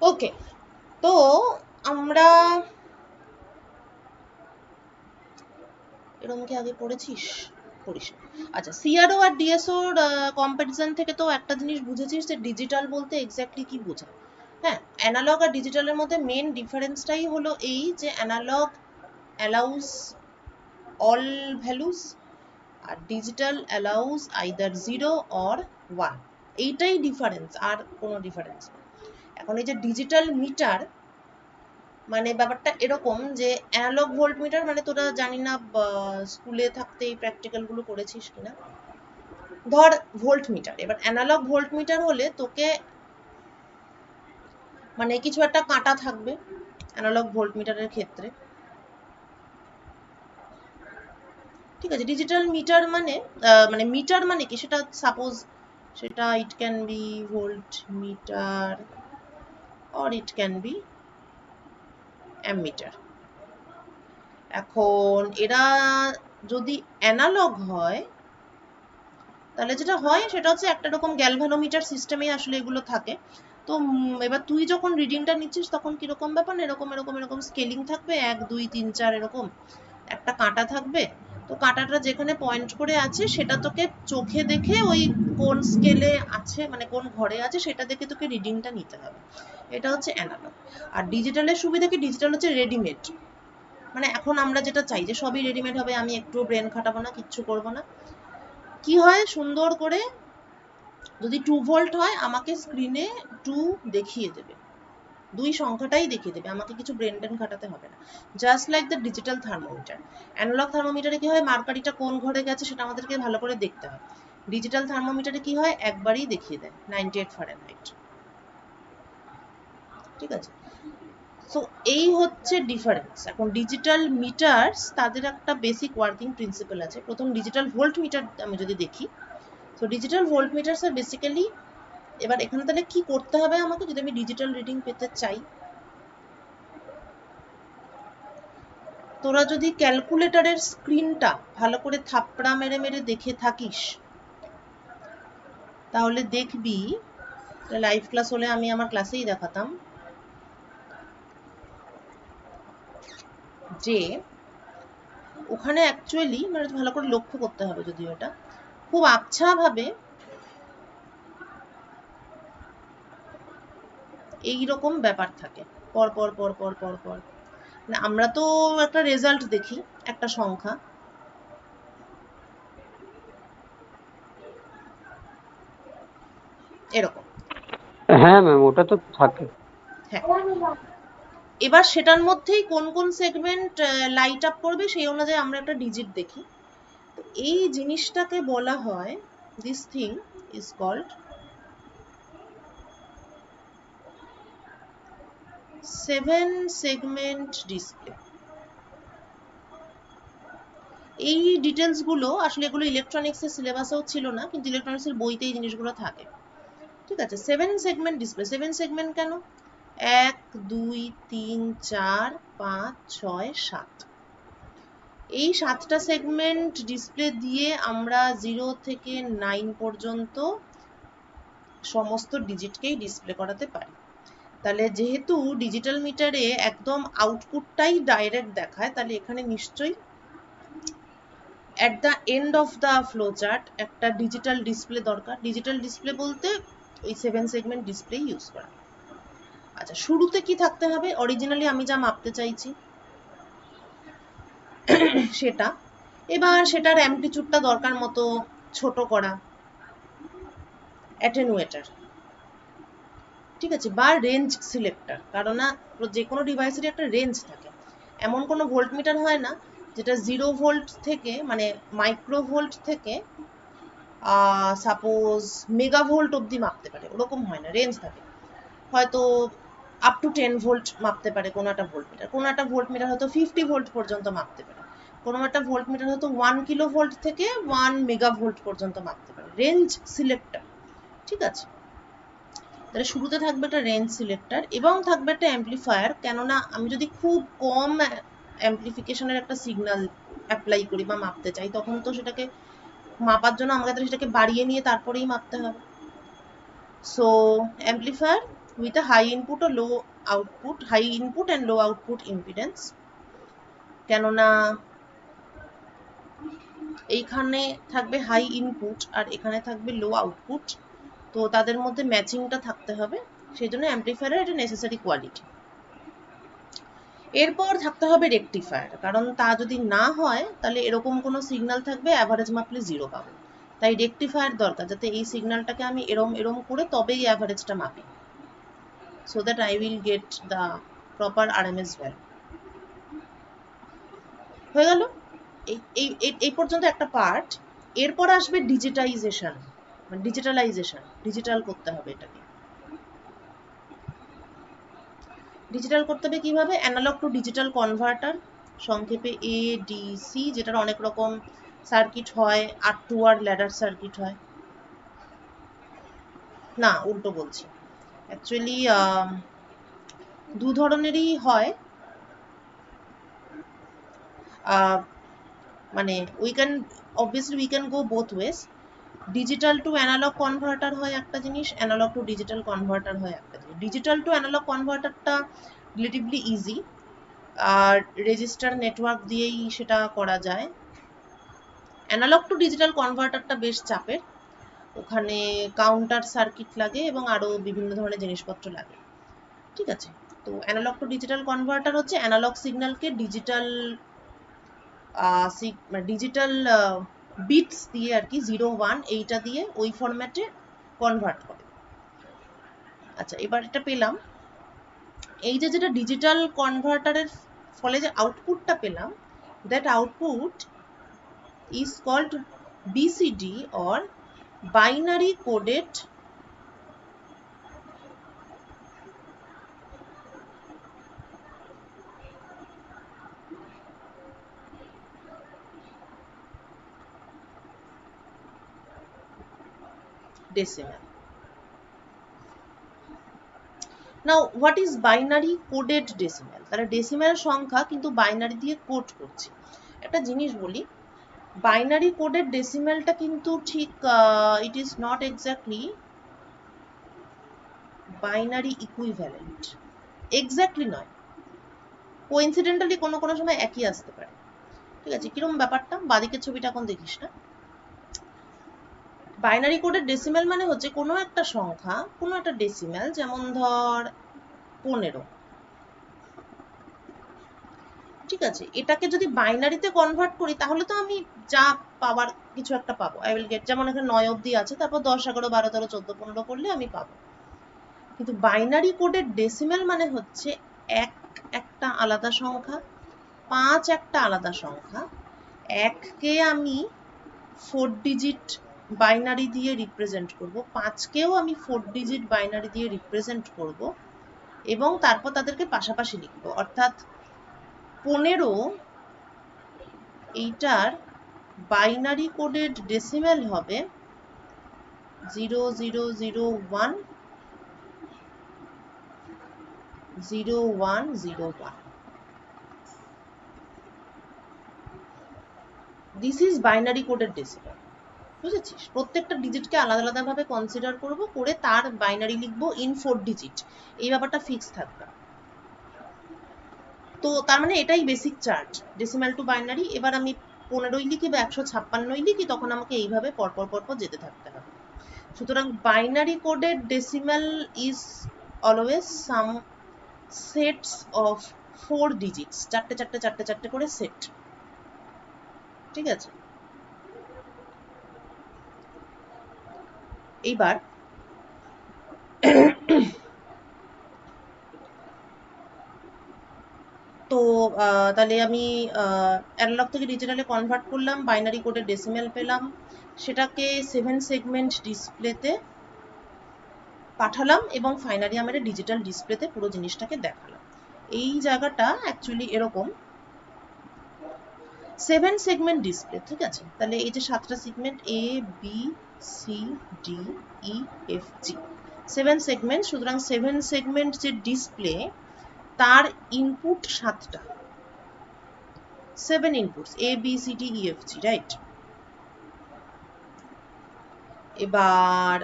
ওকে, তো আমরা এরকম কি আগে পড়েছিস? পড়িস। আচ্ছা, সিআরও আর ডিএসওর কম্পারিজন থেকে তো একটা জিনিস বুঝেছিস যে ডিজিটাল বলতে এক্স্যাক্টলি কি বোঝায়। হ্যাঁ, অ্যানালগ আর ডিজিটালের মধ্যে মেন ডিফারেন্সটাই হলো এই যে অ্যানালগ অ্যালাউস অল ভ্যালুস আর ডিজিটাল অ্যালাউস আইদার 0 অর 1। এইটাই ডিফারেন্স, আর কোনো ডিফারেন্স না। এখন এই যে ডিজিটাল মিটার মানে ব্যাপারটা এরকম যে অ্যানালগ ভোল্ট মিটার মানে তোরা জানি না স্কুলে থাকতে এই প্র্যাকটিক্যাল গুলো করেছিস কিনা। ধর ভোল্ট মিটার, এবার অ্যানালগ ভোল্ট মিটার হলে তোকে মানে কিছু একটা কাঁটা থাকবে অ্যানালগ ভোল্ট মিটারের ক্ষেত্রে, ঠিক আছে। ডিজিটাল মিটার মানে মানে মিটার মানে কি সেটা সাপোজ সেটা it can be volt metre or it can be ammeter. এখন এরা যদি অ্যানালগ হয় তাহলে যেটা হয় সেটা হচ্ছে একটা রকম গ্যালভানোমিটার সিস্টেমে আসলে এগুলো থাকে। তো এবার তুই যখন রিডিংটা নিচ্ছিস তখন কিরকম ব্যাপার না এরকম এরকম এরকম স্কেলিং থাকবে 1 2 3 4 এরকম একটা কাঁটা থাকবে। তো কাঁটাটা যেখানে পয়েন্ট করে আছে সেটা তোকে চোখে দেখে ওই কোন স্কেলে আছে মানে কোন ঘরে আছে সেটা দেখে তোকে রিডিংটা নিতে হবে। এটা হচ্ছে অ্যানালগ। আর ডিজিটালের সুবিধা কি, ডিজিটাল হচ্ছে রেডিমেড। মানে এখন আমরা যেটা চাই যে সবই রেডিমেড হবে, আমি একটু ব্রেন খাটাবো না, কিচ্ছু করবো না। কি হয় সুন্দর করে যদি 2 ভোল্ট হয় আমাকে স্ক্রিনে 2 দেখিয়ে দেবে, 2 সংখ্যাটাই দেখিয়ে দেবে, আমাকে কিছু ব্রেন টেন খাটাতে হবে না। Just like the digital thermometer. Analogue থার্মোমিটারে কি হয় মার্কারিটা কোন ঘরে গেছে সেটা আমাদেরকে ভালো করে দেখতে হয়। ডিজিটাল থার্মোমিটারে কি হয় একবারই দেখিয়ে দেয় 98 ফারেনহাইট, ঠিক আছে। সো এই হচ্ছে ডিফারেন্স। এখন ডিজিটাল মিটারস তাদের একটা বেসিক ওয়ার্কিং প্রিন্সিপাল আছে। প্রথম ডিজিটাল ভোল্ট মিটার আমি যদি দেখি, তো ডিজিটাল ভোল্ট মিটারস আর বেসিক্যালি, এবার এখানে তাহলে কি করতে হবে আমাকে যদি আমি ডিজিটাল রিডিং পেতে চাই। তোরা যদি ক্যালকুলেটরের স্ক্রিনটা ভালো করে থাপড়া মেরে মেরে দেখে থাকিস তাহলে দেখবি, লাইভ ক্লাস হলে আমি আমার ক্লাসেই দেখাতাম যে ওখানে অ্যাকচুয়ালি মানে ভালো করে লক্ষ্য করতে হবে, যদিও এটা খুব আচ্ছা ভাবে এইরকম ব্যাপার থাকে পর পর পর পর পর পর। আমরা তো একটা রেজাল্ট দেখি, একটা সংখ্যা এরকম। হ্যাঁ ম্যাম, ওটা তো থাকে। হ্যাঁ, এবার সেটার মধ্যেই কোন কোন সেগমেন্ট লাইট আপ করবে সেই অনুযায়ী আমরা একটা ডিজিট দেখি। তো এই জিনিসটাকে বলা হয়, this thing is called 7 segment display. এই ডিটেলস গুলো আসলে এগুলো ইলেকট্রনিক্স এর সিলেবাসেও ছিল না, কিন্তু ইলেকট্রনিক্স এর বইতে এই জিনিসগুলো থাকে, ঠিক আছে। 7 সেগমেন্ট ডিসপ্লে, 7 সেগমেন্ট কেন? 1 2 3 4 5 6 7, এই 7টা সেগমেন্ট ডিসপ্লে দিয়ে আমরা 0 থেকে 9 পর্যন্ত সমস্ত ডিজিটকেই ডিসপ্লে করাতে পারি। তাহলে যেহেতু ডিজিটাল মিটারে একদম আউটপুটটাই ডাইরেক্ট দেখায়, তাহলে এখানে নিশ্চয়ই at the end of the flow chart একটা ডিজিটাল ডিসপ্লে দরকার। ডিজিটাল ডিসপ্লে বলতে ওই 7 সেগমেন্ট ডিসপ্লে ইউজ করা। আচ্ছা, শুরুতে কি থাকতে হবে? অরিজিনালি আমি যা মাপতে চাইছি সেটা। এবার সেটার অ্যামপ্লিটিউডটা দরকার মতো ছোট করা, অ্যাটেনুয়েটার, ঠিক আছে, বা রেঞ্জ সিলেক্টর। কারণ না যে কোনো ডিভাইসেরই একটা রেঞ্জ থাকে। এমন কোনো ভোল্ট মিটার হয় না যেটা 0 ভোল্ট থেকে মানে মাইক্রো ভোল্ট থেকে সাপোজ মেগা ভোল্ট অবধি মাপতে পারে, ওরকম হয় না, রেঞ্জ থাকে। হয়তো আপ টু 10 ভোল্ট মাপতে পারে কোনো একটা ভোল্ট মিটার, কোনো একটা ভোল্ট মিটার হয়তো 50 ভোল্ট পর্যন্ত মাপতে পারে, কোনো একটা ভোল্ট মিটার হয়তো 1 কিলো ভোল্ট থেকে 1 মেগা ভোল্ট পর্যন্ত মাপতে পারে। রেঞ্জ সিলেক্টর, ঠিক আছে। তাহলে শুরুতে থাকবে একটা রেঞ্জ সিলেক্টর এবং থাকবে একটা অ্যাম্পলিফায়ার। কেননা আমি যদি খুব কম অ্যাম্পলিফিকেশনের একটা সিগন্যাল অ্যাপ্লাই করি বা মাপতে চাই, তখন তো সেটাকে আমাকে সেটাকে বাড়িয়ে নিয়ে তারপরেই মাপতে হবে। So amplifier with a high input or low output, high input and low output impedance, কেননা এইখানে থাকবে হাই ইনপুট আর এখানে থাকবে লো আউটপুট, তো তাদের মধ্যে ম্যাচিংটা থাকতে হবে, সেই জন্য অ্যাম্পলিফায়ারের এটা নেসেসারি কোয়ালিটি। এরপর থাকতে হবে রেকটিফায়ার, কারণ তা যদি না হয় তাহলে এরকম কোনো সিগন্যাল থাকবে অ্যাভারেজ মাপলে জিরো পাবো, তাই রেকটিফায়ার দরকার, যাতে এই সিগন্যালটাকে আমি এরম এরম করে তবেই অ্যাভারেজটা মাপি, so that I will get the proper RMS value। হয়ে গেল এই পর্যন্ত একটা পার্ট। এরপর আসবে ডিজিটাইজেশন, মানে ডিজিটাল করতে হবে এটাকে। ডিজিটাল করতে হবে কিভাবে? অ্যানালগ টু ডিজিটাল কনভার্টার, সংক্ষেপে এডিসি, যেটার অনেক রকম সার্কিট হয়, R2 আর ল্যাডার সার্কিট হয়। না, উল্টো বলছি, অ্যাকচুয়ালি দু ধরনেরই হয়, মানে obviously we can go both ways। Digital to analogue converter হয় একটা জিনিস, অ্যানালগ টু ডিজিটাল কনভার্টার হয় একটা জিনিস। ডিজিটাল টু অ্যানালগ কনভার্টারটা রিলেটিভলি ইজি, আর রেজিস্টার নেটওয়ার্ক দিয়েই সেটা করা যায়। অ্যানালগ টু ডিজিটাল কনভার্টারটা বেশ চাপের, ওখানে কাউন্টার সার্কিট লাগে এবং আরো বিভিন্ন ধরনের জিনিসপত্র লাগে, ঠিক আছে। তো অ্যানালগ টু ডিজিটাল কনভার্টার হচ্ছে অ্যানালগ সিগন্যালকে ডিজিটাল বিটস দিয়ে আর কি, 0 1 এইটা দিয়ে ওই ফরম্যাটে কনভার্ট করে। আচ্ছা, এবার এটা পেলাম, এই যে যেটা ডিজিটাল কনভার্টারের ফলে যে আউটপুটটা পেলাম, that output is called BCD or binary coded decimal। Now what is binary coded decimal? তাহলে ডেসিমাল সংখ্যা কিন্তু বাইনারি দিয়ে কোড করছি। একটা জিনিস বলি, বাইনারি কোডেড ডেসিমালটা কিন্তু ঠিক it is not exactly binary equivalent, exactly নয়, কোইন্সিডেন্টালি কোনো কোনো সময় একই আসতে পারে, ঠিক আছে। কিরকম ব্যাপারটা? বাদিকের ছবিটা এখন দেখিস না। বাইনারি কোডেড ডেসিমাল মানে হচ্ছে কোনো একটা সংখ্যা, কোনো একটা ডেসিমাল, যেমন ধর 15, ঠিক আছে, এটাকে যদি বাইনারিতে কনভার্ট করি তাহলে তো আমি যা পাওয়ার কিছু একটা পাবো, আই উইল গেট, যেমন এখানে 9 অবধি আছে, তারপর 10 11 12 13 14 15 করলে আমি পাবো। কিন্তু বাইনারি কোডের ডেসিমাল মানে হচ্ছে একটা আলাদা সংখ্যা, 5 একটা আলাদা সংখ্যা, 1কে আমি 4 ডিজিট বাইনারি দিয়ে রিপ্রেজেন্ট করব, 5কেও আমি 4 ডিজিট বাইনারি দিয়ে রিপ্রেজেন্ট করব, এবং তারপর তাদেরকে পাশাপাশি লিখবো, অর্থাৎ 15 এইটার বাইনারি কোডেড ডেসিমাল হবে 00010101। This is binary coded decimal, বুঝেছিস? প্রত্যেকটা ডিজিটকে আলাদা আলাদা ভাবে কনসিডার করব, করে তার বাইনারি লিখবো ইন 4 ডিজিট, এই ব্যাপারটা ফিক্স থাকবে। তো তার মানে এটাই basic chart, decimal two binary. এবার আমি 15ই লিখি বা 156ই লিখি, তখন আমাকে এইভাবে পরপর পরপর যেতে থাকতে হবে। সুতরাং binary coded decimal is always some sets of 4 digits, চারটে চারটে চারটে চারটে করে সেট, ঠিক আছে। এইবার তো তাহলে আমি অ্যানালগ থেকে ডিজিটালে কনভার্ট করলাম, বাইনারি কোডের ডেসিমাল পেলাম, সেটাকে 7 সেগমেন্ট ডিসপ্লেতে পাঠালাম, এবং ফাইনালি আমরা ডিজিটাল ডিসপ্লেতে পুরো জিনিসটাকে দেখালাম। এই জায়গাটা অ্যাকচুয়ালি এরকম 7 সেগমেন্ট ডিসপ্লে, ঠিক আছে। তাহলে এই যে 7টা segment, A B C D E F G, 7 segment. সুতরাং 7 সেগমেন্ট যে ডিসপ্লে, তার ইনপুট 7টা, 7 inputs, A B C D E F G, right. এবার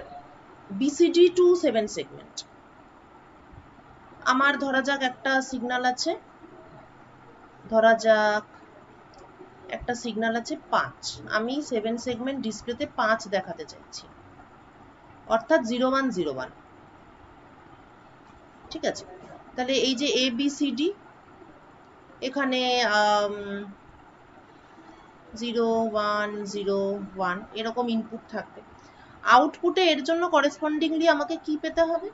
বিসিডি টু 7 সেগমেন্ট, আমার ধরা যাক একটা সিগন্যাল আছে, ধরা যাক একটা সিগন্যাল আছে 5, আমি 7 সেগমেন্ট ডিসপ্লেতে 5 দেখাতে চাইছি, অর্থাৎ 0101। ঠিক আছে, তাহলে এই যে ABCD এখানে 0101 এরকম ইনপুট থাকবে। আউটপুটে এর জন্য করেসপন্ডিংলি আমাকে কি পেতে হবে?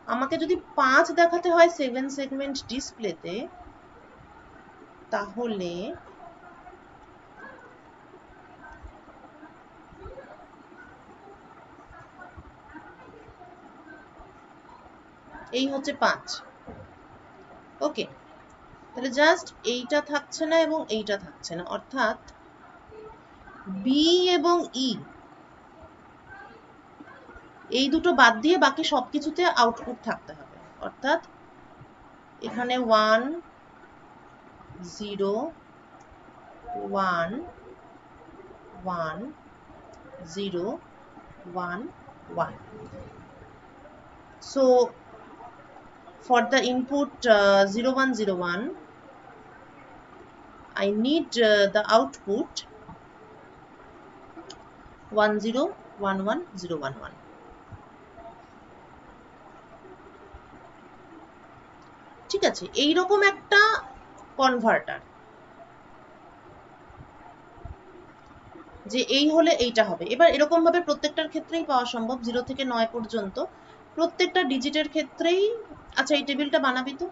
আমাকে যদি 5 দেখাতে হয় 7 সেগমেন্ট ডিসপ্লেতে, তাহলে এই হচ্ছে 5। ওকে, তাহলে জাস্ট এইটা থাকছে না এবং এইটা থাকছে না, অর্থাৎ বি এবং ই এই দুটো বাদ দিয়ে বাকি সবকিছুতে আউটপুট থাকতে হবে। অর্থাৎ এখানে 1 0 1 1 0 1 1. So for the input 0101 I need the output 1011011. ঠিক আছে, এইরকম একটা কনভার্টার, যে এই হলে এইটা হবে। এবার এরকম ভাবে প্রত্যেকটার ক্ষেত্রেই পাওয়া সম্ভব, 0 থেকে 9 পর্যন্ত প্রত্যেকটা ডিজিটের ক্ষেত্রেই। আচ্ছা, এই টেবিলটা বানাবি তো।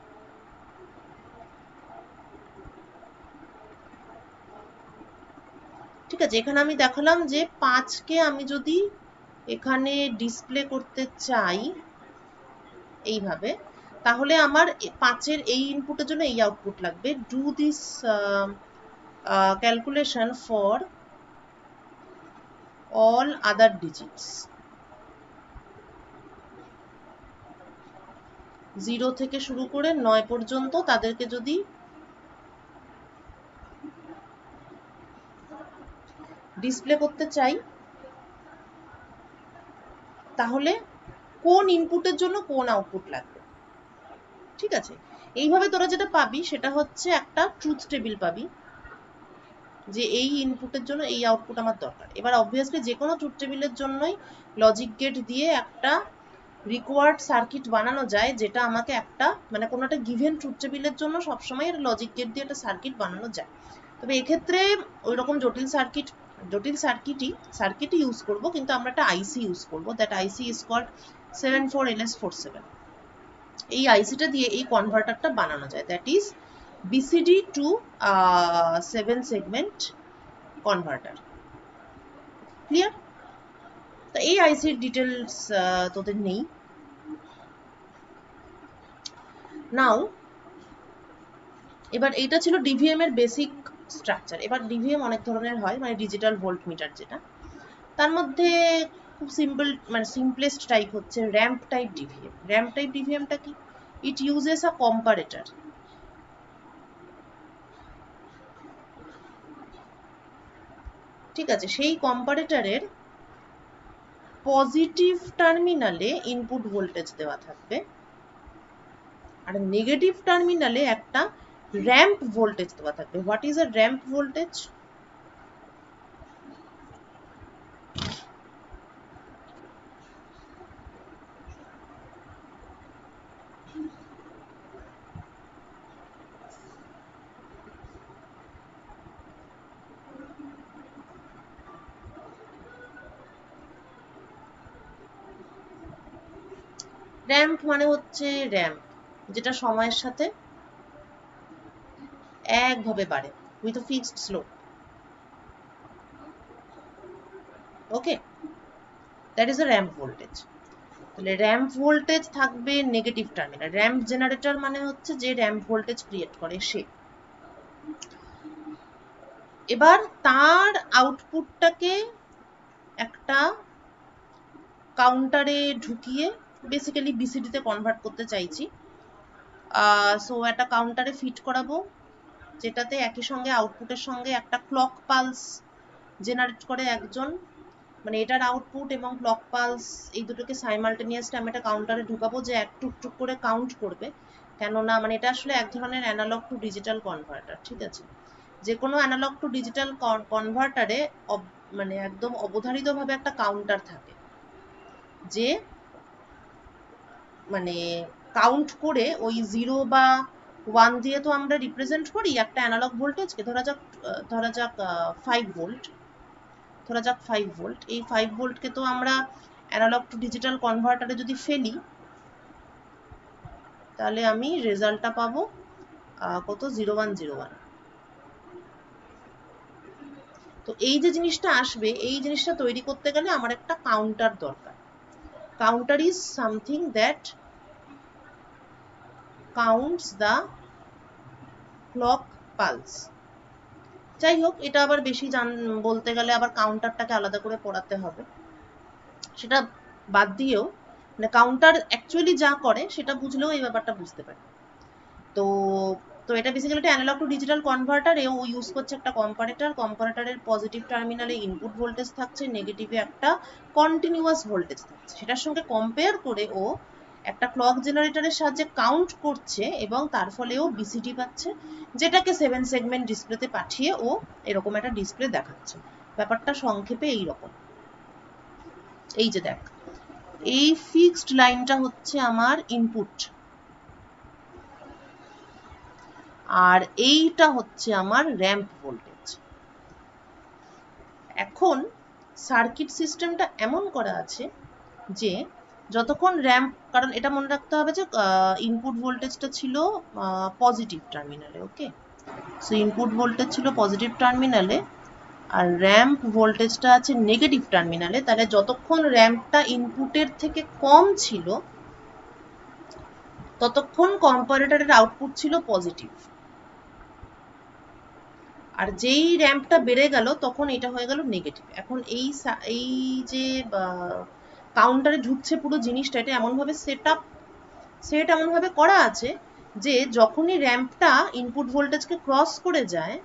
ঠিক আছে, এখানে আমি দেখালাম যে 5কে আমি যদি এখানে ডিসপ্লে করতে চাই এইভাবে, তাহলে আমার 5-এর এই ইনপুটের জন্য এই আউটপুট লাগবে। Do this calculation for all other digits, 0 থেকে শুরু করে 9 পর্যন্ত তাদেরকে যদি ডিসপ্লে করতে চাই, তাহলে কোন ইনপুটের জন্য কোন আউটপুট লাগবে। ঠিক আছে, এইভাবে তোরা যেটা পাবি সেটা হচ্ছে একটা ট্রুথ টেবিল পাবি, যে এই ইনপুটের জন্য এই আউটপুট আমার দরকার। এবার অবভিয়াসলি যে কোনো ট্রুথ টেবিলের জন্যই লজিক গেট দিয়ে একটা রিকোয়ার্ড সার্কিট বানানো যায়, যেটা আমাকে একটা মানে কোনো একটা গিভেন ট্রুথ টেবিলের জন্য সবসময় একটা লজিক গেট দিয়ে একটা সার্কিট বানানো যায়। তবে এক্ষেত্রে ওই রকম জটিল সার্কিটই ইউজ করব, কিন্তু আমরা একটা আইসি ইউজ করব। That IC is called 74LS47। এই আইসিটা দিয়ে এই কনভার্টারটা বানানো যায়, that is BCD to 7 segment converter. Clear? তো এই আইসির ডিটেলস তোদের নেই। নাও এবার এইটা ছিল ডিভিএম এর বেসিক স্ট্রাকচার। এবার ডিভিএম অনেক ধরনের হয়, মানে ডিজিটাল ভোল্ট মিটার যেটা, তার মধ্যে খুব সিম্পল মানে সিম্পলেস্ট টাইপ হচ্ছে ramp type DVM. Ramp type ডিভিএমটা কি? It uses a comparator. ঠিক আছে, সেই কম্পারেটরের পজিটিভ টার্মিনালে ইনপুট ভোল্টেজ দেওয়া থাকবে, আর নেগেটিভ টার্মিনালে একটা র্যাম্প ভোল্টেজ দেওয়া থাকবে। What is a ramp voltage? Ramp মানে হচ্ছে র্যাম্প যেটা সময়ের সাথে একভাবে বাড়ে with a fixed slope. Okay, that is a ramp voltage. তাহলে র্যাম্প ভোল্টেজ থাকবে নেগেটিভ টার্মিনাল। র্যাম্প জেনারেটর মানে হচ্ছে যে র্যাম্প ভোল্টেজ ক্রিয়েট করে সে। এবার তার আউটপুটটাকে একটা কাউন্টারে ঢুকিয়ে বেসিক্যালি BCD তে কনভার্ট করতে চাইছি। সো একটা কাউন্টারে ফিট করাবো, যেটাতে একই সঙ্গে আউটপুটের সঙ্গে একটা ক্লক পালস জেনারেট করে একজন, মানে এটার আউটপুট এবং ক্লক পালস এই দুটোকে সাইমালটেনিয়াসলি আমি একটা কাউন্টারে ঢুকাবো যে এক টুক টুক করে কাউন্ট করবে। কেননা মানে এটা আসলে এক ধরনের অ্যানালগ টু ডিজিটাল কনভার্টার, ঠিক আছে? যে কোনো অ্যানালগ টু ডিজিটাল কনভার্টারে মানে একদম অবধারিতভাবে একটা কাউন্টার থাকে, যে মানে কাউন্ট করে ওই 0 বা 1 দিয়ে তো আমরা রিপ্রেজেন্ট করি একটা অ্যানালগ ভোল্টেজকে। ধরা যাক 5 ভোল্ট, ধরা যাক 5 ভোল্ট। এই 5 ভোল্টকে তো আমরা অ্যানালগ টু ডিজিটাল কনভার্টারে যদি ফেলি, তাহলে আমি রেজাল্টটা পাবো কত, 0101। তো এই যে জিনিসটা আসবে, এই জিনিসটা তৈরি করতে গেলে আমার একটা কাউন্টার দরকার। Counter is something that counts the clock pulse. যাই হোক, এটা আবার বেশি বলতে গেলে আবার কাউন্টারটাকে আলাদা করে পড়াতে হবে। সেটা বাদ দিয়েও মানে কাউন্টার অ্যাকচুয়ালি যা করে সেটা বুঝলেও এই ব্যাপারটা বুঝতে পারে। তো তো এটা বেসিক্যালি একটা অ্যানালগ টু ডিজিটাল কনভার্টার। ও ইউজ করছে একটা কম্পারেটর। কম্পারেটরের পজিটিভ টার্মিনালে ইনপুট ভোল্টেজ থাকছে, নেগেটিভে একটা কন্টিনিউয়াস ভোল্টেজ থাকছে। সেটার সঙ্গে কম্পেয়ার করে ও একটা ক্লক জেনারেটরের সাহায্যে কাউন্ট করছে এবং তার ফলে ও বিসিডি পাচ্ছে, যেটাকে 7 সেগমেন্ট ডিসপ্লেতে পাঠিয়ে ও এরকম একটা ডিসপ্লে দেখাচ্ছে। ব্যাপারটা সংক্ষেপে এই রকম। এই যে দেখ, এই ফিক্সড লাইনটা হচ্ছে আমার ইনপুট, আর এইটা হচ্ছে আমার র্যাম্প ভোল্টেজ। এখন সার্কিট সিস্টেমটা এমন করা আছে যে যতক্ষণ র্যাম্প, কারণ এটা মনে রাখতে হবে যে ইনপুট ভোল্টেজটা ছিল পজিটিভ টার্মিনালে, ওকে? সো ইনপুট ভোল্টেজ ছিল পজিটিভ টার্মিনালে আর র্যাম্প ভোল্টেজটা আছে নেগেটিভ টার্মিনালে। তাহলে যতক্ষণ র্যাম্পটা ইনপুটের থেকে কম ছিল ততক্ষণ কম্পারেটরের আউটপুট ছিল পজিটিভ, আর যেই র্যাম্পটা বেড়ে গেল তখন এটা হয়ে গেল নেগেটিভ। এখন এই যে কাউন্টারে ঢুকছে পুরো জিনিসটা, এটা এমনভাবে সেট এমনভাবে করা আছে যে যখনই র্যাম্পটা ইনপুট ভোল্টেজকে ক্রস করে যায়,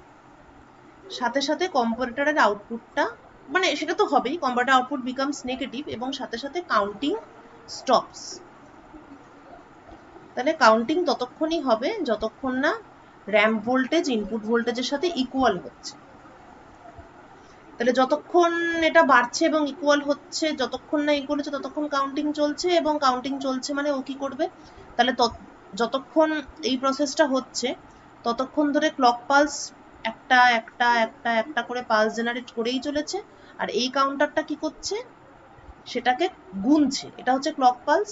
সাথে সাথে কম্পারেটরের আউটপুটটা, মানে সেটা তো হবেই, কম্পারেটর আউটপুট বিকামস নেগেটিভ এবং সাথে সাথে কাউন্টিং স্টপস। তাহলে কাউন্টিং ততক্ষণই হবে যতক্ষণ না র্যাম্প ভোল্টেজ ইনপুট ভোল্টেজের সাথে ইকুয়াল হচ্ছে। তাহলে যতক্ষণ এটা বাড়ছে এবং ইকুয়াল হচ্ছে, যতক্ষণ না ইকুয়াল হচ্ছে ততক্ষণ কাউন্টিং চলছে, এবং কাউন্টিং চলছে মানে ও কি করবে, তাহলে যতক্ষণ এই প্রসেসটা হচ্ছে ততক্ষণ ধরে ক্লক পালস একটা একটা একটা একটা করে পালস জেনারেট করেই চলেছে। আর এই কাউন্টারটা কি করছে, সেটাকে গুনছে। এটা হচ্ছে ক্লক পালস,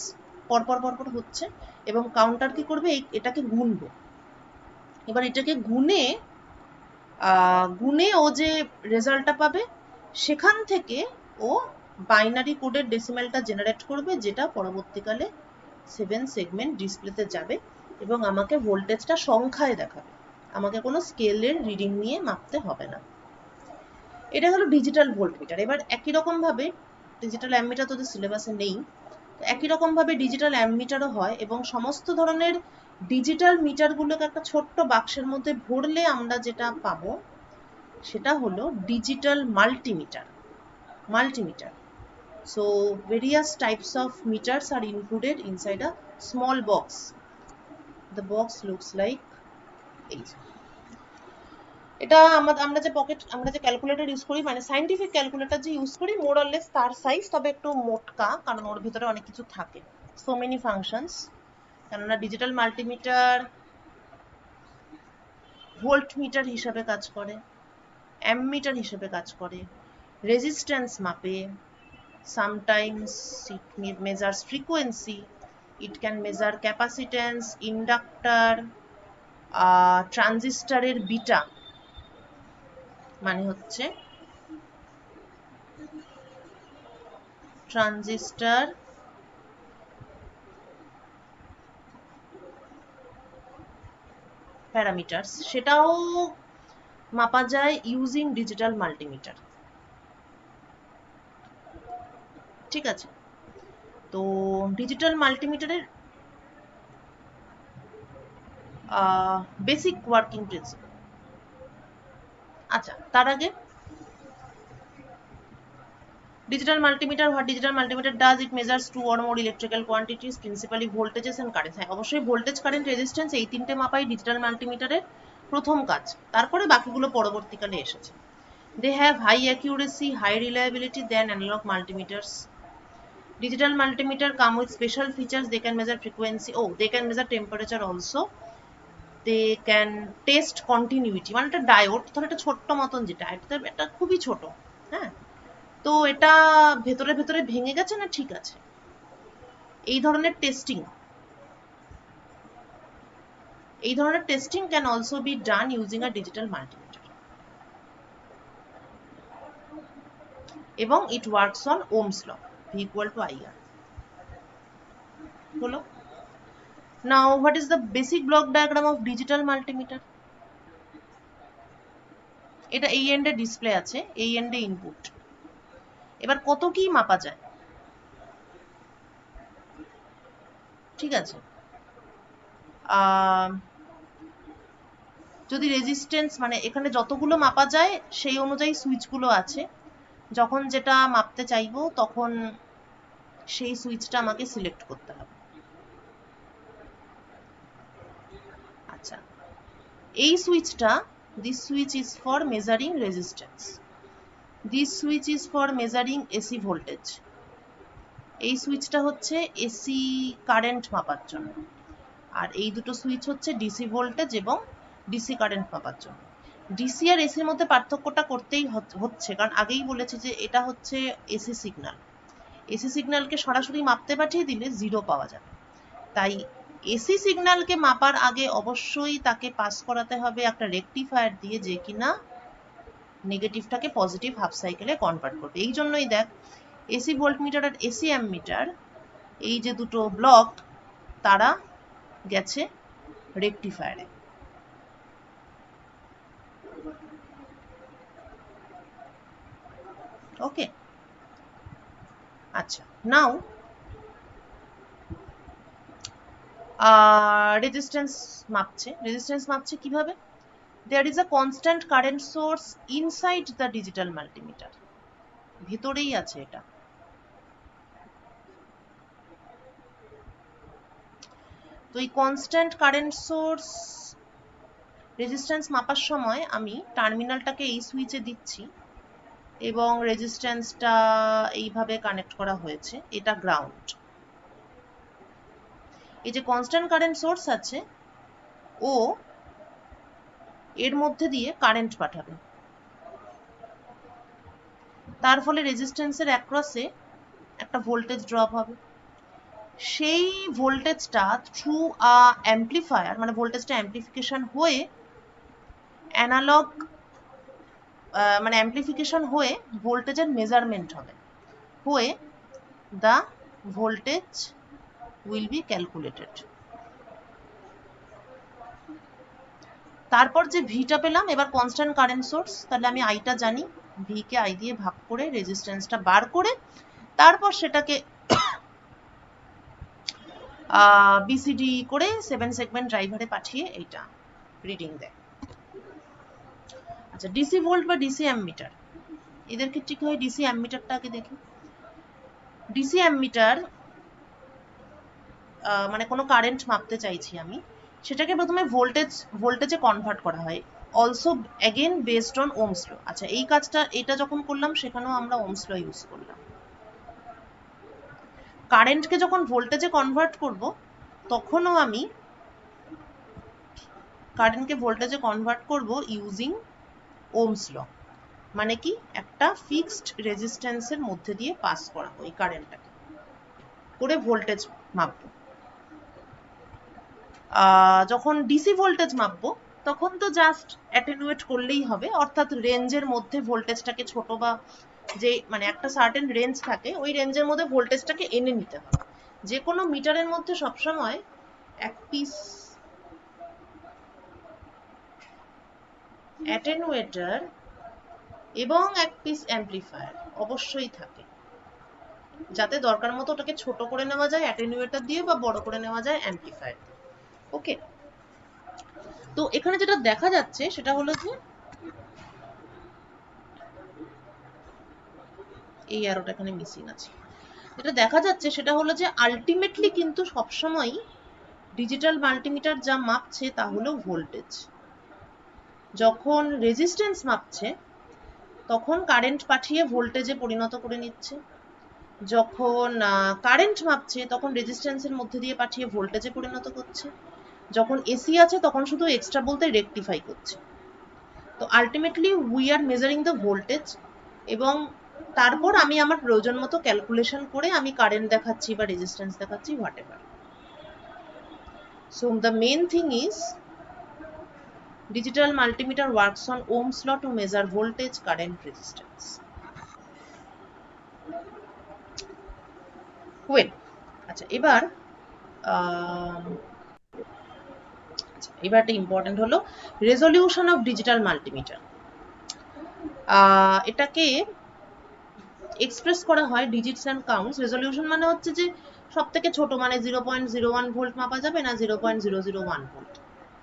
পরপর পরপর হচ্ছে, এবং কাউন্টার কি করবে, এটাকে গুনবে। এবার এটাকে গুনে ও যে রেজাল্টটা পাবে সেখান থেকে ও বাইনারি কোডের ডেসিমেলটা জেনারেট করবে, যেটা পরবর্তীকালে 7 সেগমেন্ট ডিসপ্লেতে যাবে এবং আমাকে ভোল্টেজটা সংখ্যায় দেখাবে, আমাকে কোনো স্কেলের রিডিং নিয়ে মাপতে হবে না। এটা হলো ডিজিটাল ভোল্টমিটার। এবার একই রকম ভাবে ডিজিটাল অ্যামমিটার তোদের সিলেবাসে নেই, একই রকম ভাবে ডিজিটাল অ্যামমিটারও হয়, এবং সমস্ত ধরনের ডিজিটাল মিটারগুলোকে একটা ছোট্ট বাক্সের মধ্যে ভরলে আমরা যেটা পাবো সেটা হলো digital multimeter. So various types of meters are included inside a small box. The box looks like this. এটা আমরা যে ক্যালকুলেটর ইউজ করি, মানে সায়েন্টিফিক ক্যালকুলেটর যে ইউজ করি, মোর অর লেস তার সাইজ, তবে একটু মোটকা, কারণ ওর ভিতরে অনেক কিছু থাকে, সো মেনি ফাংশনস। কেননা ডিজিটাল মাল্টিমিটার ভোল্ট মিটার হিসাবে কাজ করে, অ্যামমিটার হিসেবে কাজ করে, রেজিস্ট্যান্স মাপে, sometimes it measures frequency, it can measure capacitance, inductor, ট্রানজিস্টরের বিটা মানে হচ্ছে ট্রানজিস্টর প্যারামিটারস, সেটাও মাপা যায় ইউজিং ডিজিটাল মাল্টিমিটার। ঠিক আছে, তো ডিজিটাল মাল্টিমিটারের বেসিক ওয়ার্কিং প্রিন্সিপাল। আচ্ছা, তার আগে Digital multimeter, what digital multimeter does, it measures two or more electrical quantities, principally voltages and currents. হ্যাঁ অবশ্যই ভোল্টেজ, কারেন্ট, রেজিস্ট্যান্স এই তিনটে মাপাই ডিজিটাল মাল্টিমিটারের প্রথম কাজ, তারপরে বাকিগুলো পরবর্তীকালে এসেছে। They have high accuracy, high reliability than analog multimeters. Digital multimeter come with special features. They can measure frequency. Oh, they can measure temperature also. They can test continuity. মানে একটা ডায়োড, ধর একটা ছোট্ট মতন, যেটা এটা খুবই ছোট, হ্যাঁ, তো এটা ভেতরে ভেতরে ভেঙে গেছে না ঠিক আছে, এই ধরনের testing can also be done using a digital multimeter, এবং it works on Ohm's law, V equal to IR হলো। Now what is the basic block diagram of digital multimeter? এটা এই এন্ডে ডিসপ্লে আছে, এই এন্ডে ইনপুট। এবার কত কি মাপা যায়, ঠিক আছে, যদি রেজিস্ট্যান্স মানে এখানে যতগুলো মাপা যায় সেই অনুযায়ী সুইচগুলো আছে, যখন যেটা মাপতে চাইবো তখন সেই সুইচটা আমাকে সিলেক্ট করতে হবে। আচ্ছা, এই সুইচটা, this switch is for measuring resistance, this switch is for measuring AC voltage, এই সুইচটা হচ্ছে এসি কারেন্ট মাপার জন্য, আর এই দুটো সুইচ হচ্ছে ডিসি ভোল্টেজ এবং ডিসি কারেন্ট মাপার জন্য। ডিসি আর এসির মধ্যে পার্থক্যটা করতেই হচ্ছে, কারণ আগেই বলেছি যে এটা হচ্ছে এসি সিগন্যাল, এসি সিগন্যালকে সরাসরি মাপতে পাঠিয়ে দিলে জিরো পাওয়া যাবে, তাই এসি সিগন্যালকে মাপার আগে অবশ্যই তাকে পাস করাতে হবে একটা রেকটিফায়ার দিয়ে, যে কিনা নেগেটিভটাকে পজিটিভ হাফ সাইকেলে কনভার্ট করবে। এই জন্যই দেখ এসি ভোল্টমিটার আর এসি অ্যামমিটার, এই যে দুটো ব্লক, তারা গেছে রেকটিফায়ারে। ওকে, আচ্ছা, নাও রেজিস্ট্যান্স মাপছে কিভাবে? There is a constant current source inside the digital multimeter, ভেতরেই আছে এটা। তো এই কনস্ট্যান্ট কারেন্ট সোর্স রেজিস্ট্যান্স মাপার সময় আমি টার্মিনালটাকে এই সুইচে দিচ্ছি এবং রেজিস্ট্যান্সটা এইভাবে কানেক্ট করা হয়েছে, এটা গ্রাউন্ড। এই যে কনস্ট্যান্ট কারেন্ট সোর্স আছে, ও এর মধ্যে দিয়ে কারেন্ট পাঠাবে, তার ফলে রেজিস্ট্যান্সের অ্যাক্রসে একটা ভোল্টেজ ড্রপ হবে, সেই ভোল্টেজটা থ্রু আ অ্যাম্পলিফায়ার, মানে ভোল্টেজটা অ্যাম্পলিফিকেশন হয়ে অ্যানালগ, মানে অ্যাম্পলিফিকেশন হয়ে ভোল্টেজের মেজারমেন্ট হবে, হয়ে the voltage will be calculated. তারপর যে ভিটা পেলাম, এবার কনস্ট্যান্ট কারেন্ট সোর্স, তাহলে আমি আইটা জানি, ভি কে আই দিয়ে ভাগ করে রেজিস্ট্যান্সটা বার করে তারপর সেটাকে বিসিডি করে 7 সেগমেন্ট ড্রাইভারে পাঠিয়ে এইটা রিডিং দেয়। আচ্ছা, ডিসি ভোল্ট বা ডিসি অ্যামমিটার, এদের ক্ষেত্রে কি হয়? ডিসি অ্যামমিটারটাকে দেখি। ডিসি অ্যামমিটার মানে কোনো কারেন্ট মাপতে চাইছি আমি, সেটাকে প্রথমে ভোল্টেজে কনভার্ট করা হয়, also again based on Ohm's law. আচ্ছা, এই কাজটা এটা যখন করলাম সেখানেও আমরা ওমস ল ইউজ করলাম। কারেন্টকে যখন ভোল্টেজে কনভার্ট করব তখনও আমি কারেন্টকে ভোল্টেজে কনভার্ট করব ইউজিং ওমস ল, মানে কি একটা ফিক্সড রেজিস্ট্যান্সের মধ্যে দিয়ে পাস করা ওই কারেন্টটাকে করে ভোল্টেজ মাপবো। যখন ডিসি ভোল্টেজ মাপবো তখন তো জাস্ট অ্যাটেনুয়েট করলেই হবে, অর্থাৎ রেঞ্জের মধ্যে ভোল্টেজটাকে ছোট, বা যে মানে একটা সার্টেন রেঞ্জ থাকে ওই রেঞ্জের মধ্যে ভোল্টেজটাকে এনে নিতে হবে। যে কোনো মিটারের মধ্যে সবসময় এক পিস অ্যাটেনুয়েটর এবং এক পিস অ্যাম্পলিফায়ার অবশ্যই থাকে, যাতে দরকার মতো ওটাকে ছোট করে নেওয়া যায় অ্যাটেনুয়েটর দিয়ে বা বড় করে নেওয়া যায় অ্যাম্পলিফায়ার। ওকে, তো এখানে যেটা দেখা যাচ্ছে সেটা হলো যে এই অ্যারোটা এখানে মিসিং আছে। যেটা দেখা যাচ্ছে সেটা হলো যে আলটিমেটলি কিন্তু সবসময় ডিজিটাল মাল্টিমিটার যা মাপছে তা হলো ভোল্টেজ। যখন রেজিস্ট্যান্স মাপছে তখন কারেন্ট পাঠিয়ে ভোল্টেজে পরিণত করে নিচ্ছে, যখন কারেন্ট মাপছে তখন রেজিস্ট্যান্সের মধ্যে দিয়ে পাঠিয়ে ভোল্টেজে পরিণত করছে, যখন এসি আছে তখন শুধু এক্সট্রা বলতে রেকটিফাই করছে। তো ultimately we are measuring the voltage, এবং তারপর আমি আমার প্রয়োজন মতো ক্যালকুলেশন করে আমি কারেন্ট দেখাচ্ছি বা রেজিস্ট্যান্স দেখাচ্ছি, whatever. So the main thing is digital multimeter works on Ohm's law to measure voltage, current, resistance. Well, আচ্ছা এবার এবারটা ইম্পর্টেন্ট হলো রেজলিউশন অফ ডিজিটাল মাল্টিমিটার। এটাকে এক্সপ্রেস করা হয় ডিজিটস অ্যান্ড কাউন্টস। রেজলিউশন মানে হচ্ছে যে সব থেকে ছোট, মানে 0.01 ভোল্ট মাপা যাবে না 0.001 volt,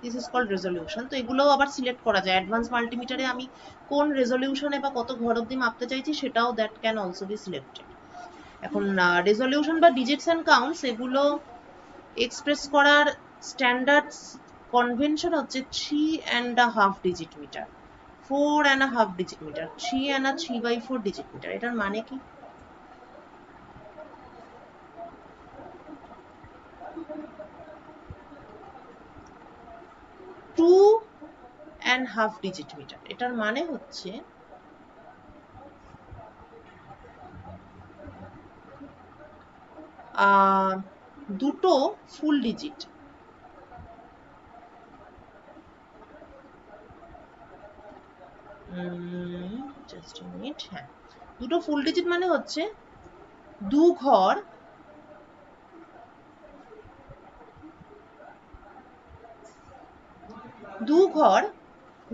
this is called resolution. তো এগুলোও আবার সিলেক্ট করা যায় অ্যাডভান্স মাল্টিমিটারে আমি কোন রেজলিউশনে বা কত ঘর অব্দি মাপতে চাইছি, সেটাও that can also be selected. এখন রেজলিউশন বা ডিজিটস অ্যান্ড কাউন্টস এগুলো এক্সপ্রেস করার স্ট্যান্ডার্ড কনভেনশন হচ্ছে 3.5 digit meter, 4.5 digit meter, 3 digit meter. এটার মানে কি? Two and half digit meter, এটার মানে হচ্ছে দুটো full digit. Just a minute, হ্যাঁ, দুটো ফুল ডিজিট মানে হচ্ছে দু ঘর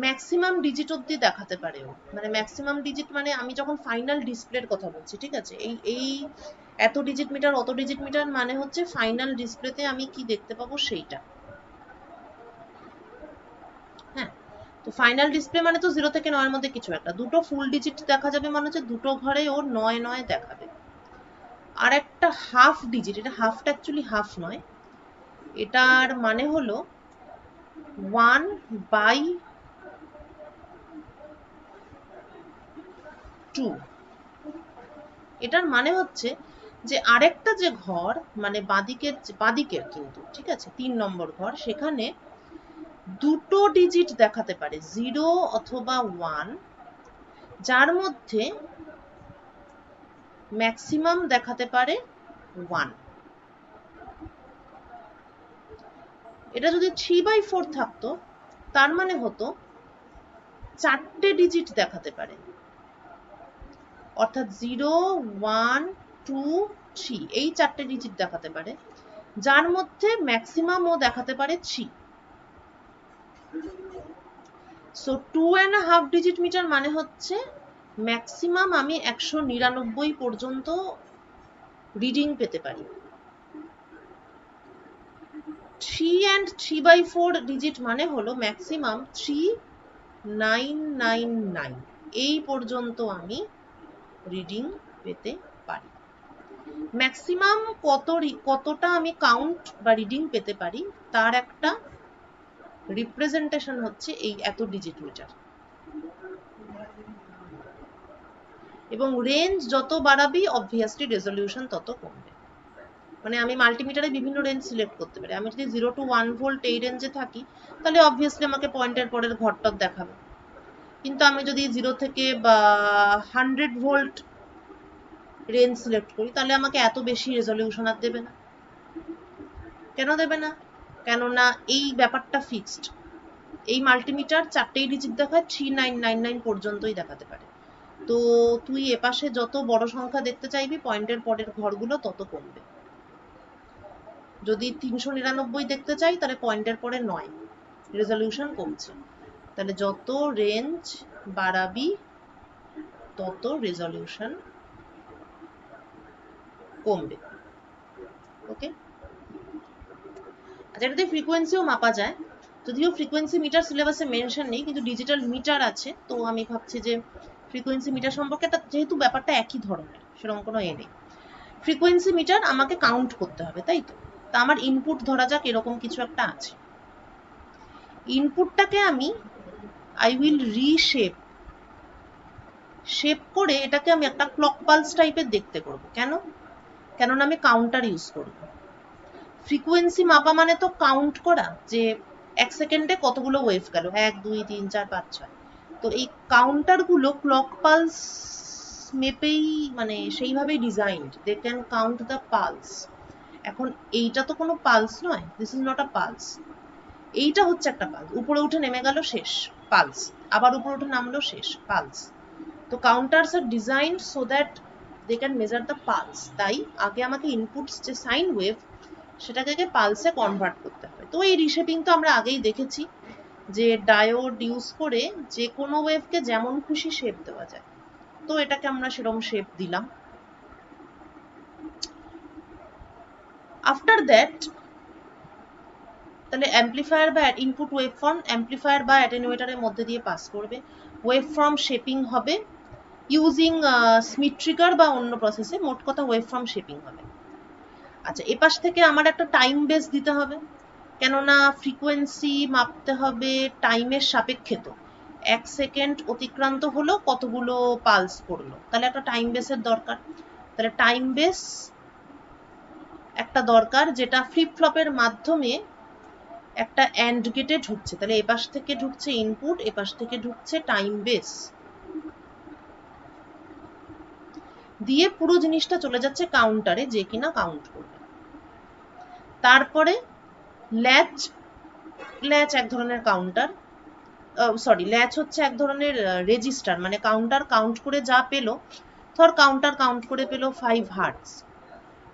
ম্যাক্সিমাম ডিজিট অব্দি দেখাতে পারে ও। মানে ম্যাক্সিমাম ডিজিট মানে আমি যখন ফাইনাল ডিসপ্লের কথা বলছি, ঠিক আছে, এই এত ডিজিট মিটার অত ডিজিট মিটার মানে হচ্ছে ফাইনাল ডিসপ্লেতে আমি কি দেখতে পাবো সেইটা। হ্যাঁ, তো ফাইনাল ডিসপ্লে মানে তো 0 থেকে 9 এর মধ্যে কিছু একটা। দুটো ফুল ডিজিট দেখা যাবে মানে হচ্ছে দুটো ঘরে ও 9 দেখাবে। আর একটা হাফ ডিজিট, এটা হাফটা অ্যাকচুয়ালি হাফ নয়, এটার মানে হলো 1/2। এটার মানে হচ্ছে যে আরেকটা যে ঘর, মানে বাঁদিকের কিন্তু, ঠিক আছে, 3 নম্বর ঘর, সেখানে দুটো ডিজিট দেখাতে পারে, 0 অথবা 1, যার মধ্যে ম্যাক্সিমাম দেখাতে পারে 1। এটা যদি 3/4 থাকতো তার মানে হতো 4টে ডিজিট দেখাতে পারে, অর্থাৎ 0, 1, 2, 3 এই 4টে ডিজিট দেখাতে পারে, যার মধ্যে ম্যাক্সিমাম ও দেখাতে পারে 3। সো 2.5 ডিজিট মিটার মানে হচ্ছে ম্যাক্সিমাম আমি 199 পর্যন্ত রিডিং পেতে পারি। 3 and 3/4 ডিজিট মানে হলো ম্যাক্সিমাম 3999, এই পর্যন্ত আমি রিডিং পেতে পারি। ম্যাক্সিমাম কতটা আমি কাউন্ট বা রিডিং পেতে পারি তার একটা রিপ্রেজেন্টেশন হচ্ছে এই এত ডিজিট মিটার। এবং রেঞ্জ যত বাড়াবি অবভিয়াসলি রেজলিউশন তত কমবে। মানে আমি মাল্টিমিটারে বিভিন্ন রেঞ্জ সিলেক্ট করতে পারি। আমি যদি 0 to 1 ভোল্ট এই রেঞ্জে থাকি তাহলে অবভিয়াসলি আমাকে পয়েন্টের পরের ঘরটক দেখাবে। কিন্তু আমি যদি 0 থেকে 100 ভোল্ট রেঞ্জ সিলেক্ট করি তাহলে আমাকে এত বেশি রেজলিউশন আর দেবে না। কেন দেবে না? কেননা এই ব্যাপারটা ফিক্সড। এই মাল্টিমিটার 4টেই ডিজিট দেখায়, 3999 পর্যন্তই দেখাতে পারে। তো তুই এপাশে যত বড় সংখ্যা দেখতে চাইবি পয়েন্টের পরের ঘরগুলো তত কমবে। যদি 399 দেখতে চাই তাহলে পয়েন্টের পরে 9, রেজলিউশন কমছে। তাহলে যত রেঞ্জ বাড়াবি তত রেজলিউশন কমবে। ওকে, আচ্ছা, এটাতে ফ্রিকোয়েন্সিও মাপা যায়, যদিও ফ্রিকোয়েন্সি মিটার সিলেবাসে মেনশন নেই, কিন্তু ডিজিটাল মিটার আছে, তো আমি ভাবছি যে ফ্রিকোয়েন্সি মিটার সম্পর্কে যেহেতু ব্যাপারটা একই ধরনের, সেরকম কোনো নেই। ফ্রিকোয়েন্সি মিটার আমাকে কাউন্ট করতে হবে, তাই তো? তা আমার ইনপুট ধরা যাক এরকম কিছু একটা আছে। ইনপুটটাকে আমি আই উইল রিশেপ, শেপ করে এটাকে আমি একটা ক্লক পালস টাইপের দেখতে করব। কেন? কেননা আমি কাউন্টার ইউজ করব। ফ্রিকোয়েন্সি মাপা মানে তো কাউন্ট করা, যে এক সেকেন্ডে কতগুলো ওয়েভ গেল, 1 2 3 4 5 6। তো এই কাউন্টারগুলো ক্লক পালস মেপেই মানে সেইভাবেই designed, they can count the pulse. এখন এইটা তো কোনো পালস নয়, this is not a pulse. এইটা হচ্ছে একটা পালস, উপরে উঠে নেমে গেল, শেষ, পালস। আবার উপরে উঠে নামলো, শেষ, পালস। তো counters are designed so that they can measure the pulse. তাই আগে আমাকে ইনপুটস যে সাইন ওয়েভ সেটাকে আগে পালসে কনভার্ট করতে হবে। তো এই রিশেপিং তো আমরা আগেই দেখেছি, যে ডায়োড ইউজ করে যে কোনো ওয়েভকে যেমন খুশি শেপ দেওয়া যায়। তো এটাকে আমরা সেরকম শেপ দিলাম। আফটার দ্যাট তাহলে অ্যাম্পলিফায়ার বা ইনপুট ওয়েভফর্ম অ্যাম্পলিফায়ার বা অ্যাটেনুয়েটরের মধ্যে দিয়ে পাস করবে, ওয়েভফর্ম শেপিং হবে ইউজিং স্মিথ ট্রিগার বা অন্য প্রসেসে, মোট কথা ওয়েভফর্ম শেপিং হবে। আচ্ছা, এপাশ থেকে আমার একটা টাইম বেস দিতে হবে, কেননা ফ্রিকোয়েন্সি মাপতে হবে টাইমের সাপেক্ষে। তো 1 সেকেন্ড অতিক্রান্ত হলো কতগুলো পালস পড়লো, তাহলে একটা টাইম বেসের দরকার। তাহলে টাইম বেস একটা দরকার, যেটা ফ্লিপ ফ্লপের মাধ্যমে একটা অ্যান্ড গেটে ঢুকছে। তাহলে এপাশ থেকে ঢুকছে ইনপুট, এপাশ থেকে ঢুকছে টাইম বেস, দিয়ে পুরো জিনিসটা চলে যাচ্ছে কাউন্টারে, যে কিনা কাউন্ট করবে। তারপরে ল্যাচ, ল্যাচ এক ধরনের কাউন্টার, সরি, ল্যাচ হচ্ছে এক ধরনের রেজিস্টার, মানে কাউন্টার কাউন্ট করে যা পেলো, ধর কাউন্টার কাউন্ট করে পেলো 5 হার্টস,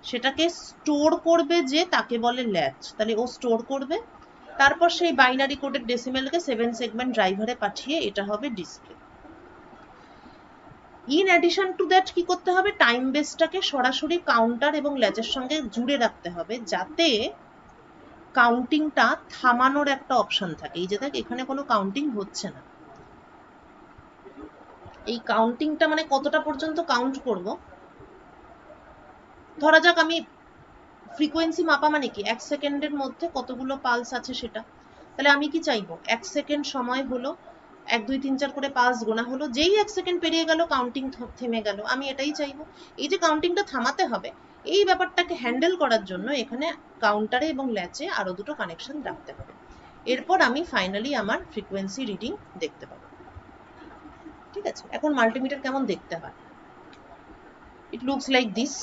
সেটাকে স্টোর করবে যে তাকে বলে ল্যাচ। তাহলে ও স্টোর করবে, তারপর সেই বাইনারি কোডের ডেসিমেলকে 7 সেগমেন্ট ড্রাইভারে পাঠিয়ে এটা হবে display. In addition to that কি করতে হবে, টাইম বেসটাকে সরাসরি কাউন্টার এবং ল্যাচের সঙ্গে জুড়ে রাখতে হবে, যাতে কাউন্টিংটা থামানোর একটা অপশন থাকে। এই যে দেখ, এখানে কোনো কাউন্টিং হচ্ছে না। এই কাউন্টিংটা মানে কতটা পর্যন্ত কাউন্ট করব, ধরা যাক আমি ফ্রিকোয়েন্সি মাপা মানে কি 1 সেকেন্ডের মধ্যে কতগুলো পালস আছে সেটা। তাহলে আমি কি চাইবো, 1 সেকেন্ড সময় হলো, 1 2 3 4 করে পালস গোনা হলো, যেই 1 সেকেন্ড পেরিয়ে গেল কাউন্টিং থেমে গেল, আমি এটাই চাইবো। এই যে কাউন্টিংটা থামাতে হবে, এই ব্যাপারটাকে হ্যান্ডেল করার জন্য এখানে কাউন্টারে এবং ল্যাচে আরো দুটো কানেকশন রাখতে হবে। এরপর আমি ফাইনালি আমার ফ্রিকোয়েন্সি রিডিং দেখতে পাবো। ঠিক আছে, এখন মাল্টিমিটার কেমন দেখতে হয়, ইট লুকস লাইক দিস।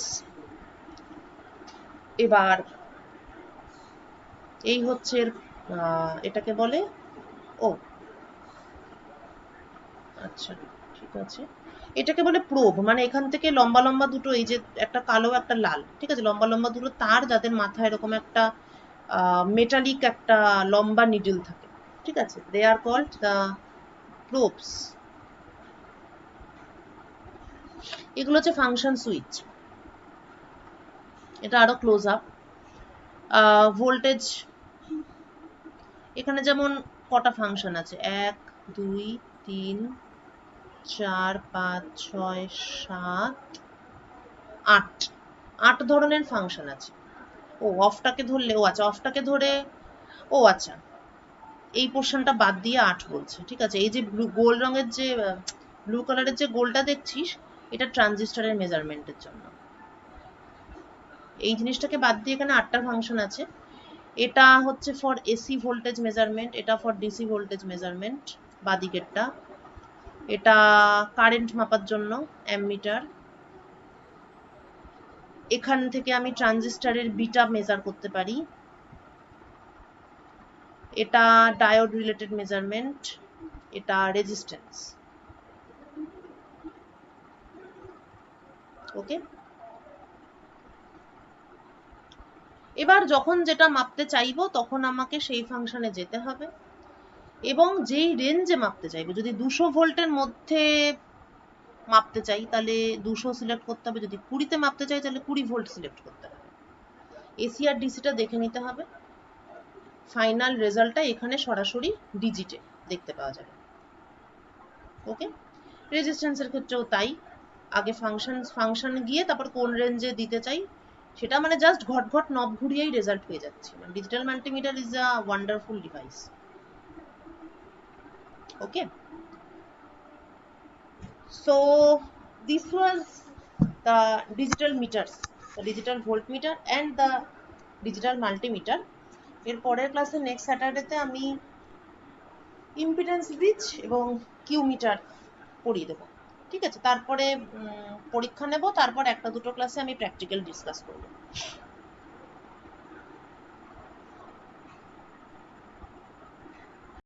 এবার এই হচ্ছে এটাকে বলে, ও আচ্ছা ঠিক আছে, এটাকে বলে প্রোব। মানে এখান থেকে লম্বা লম্বা দুটো, এই যে একটা কালো একটা লাল, ঠিক আছে, লম্বা লম্বা দুটো তার, যাদের মাথায় এরকম একটা মেটালিক একটা লম্বা নিডল থাকে, ঠিক আছে, দে আর কল্ড দ্য প্রোবস। এগুলো হচ্ছে ফাংশন সুইচ। এটা আরো ক্লোজ আপ। ভোল্টেজ, এখানে যেমন কটা ফাংশন আছে, 1 2 3 4 5 6 7 8, 8 ধরনের ফাংশন আছে। ও অফটাকে ধরলে, ও আচ্ছা অফটাকে ধরে, ও আচ্ছা এই পোর্শনটা বাদ দিয়ে 8 বলছে, ঠিক আছে। এই যে ব্লু গোল রঙের যে ব্লু কালারের যে গোলটা দেখছিস, এটা ট্রানজিস্টরের মেজারমেন্টের জন্য। এই জিনিসটাকে বাদ দিয়ে এখানে 8টা ফাংশন আছে। এটা হচ্ছে ফর এসি ভোল্টেজ মেজারমেন্ট, এটা ফর ডিসি ভোল্টেজ মেজারমেন্ট বাদিকেরটা, এটা কারেন্ট মাপার জন্য অ্যামমিটার, এখান থেকে আমি ট্রানজিস্টরের বিটা মেজার করতে পারি, এটা ডায়োড রিলেটেড মেজারমেন্ট, এটা রেজিস্ট্যান্স। ওকে, এবার যখন যেটা মাপতে চাইবো তখন আমাকে সেই ফাংশনে যেতে হবে, এবং যেই রেঞ্জে মাপতে চাইবো, যদি 200 ভোল্টের মধ্যে মাপতে চাই তাহলে 200 সিলেক্ট করতে হবে, যদি 20-তে মাপতে চাই তাহলে 20 ভোল্ট সিলেক্ট করতে হবে। এসি আর ডিসিটা দেখে নিতে হবে, ফাইনাল রেজাল্টটা এখানে সরাসরি ডিজিটে দেখতে পাওয়া যাবে। ওকে, রেজিস্ট্যান্সের ক্ষেত্রেও তাই, আগে ফাংশন গিয়ে তারপর কোন রেঞ্জে দিতে চাই সেটা মানে জাস্ট ঘট ঘট নব ঘুরিয়েই রেজাল্ট পেয়ে যাচ্ছি। Digital multimeter is a wonderful device. Okay, so this was the digital meters, the digital voltmeter and the digital multimeter. এর পরের ক্লাসে নেক্সট স্যাটারডেতে আমি ইম্পিডেন্স ব্রিজ এবং কিউ মিটার পড়িয়ে দেবো। ঠিক আছে, তারপরে পরীক্ষা নেব, তারপর একটা দুটো ক্লাসে আমি প্র্যাকটিক্যাল ডিসকাস করবো।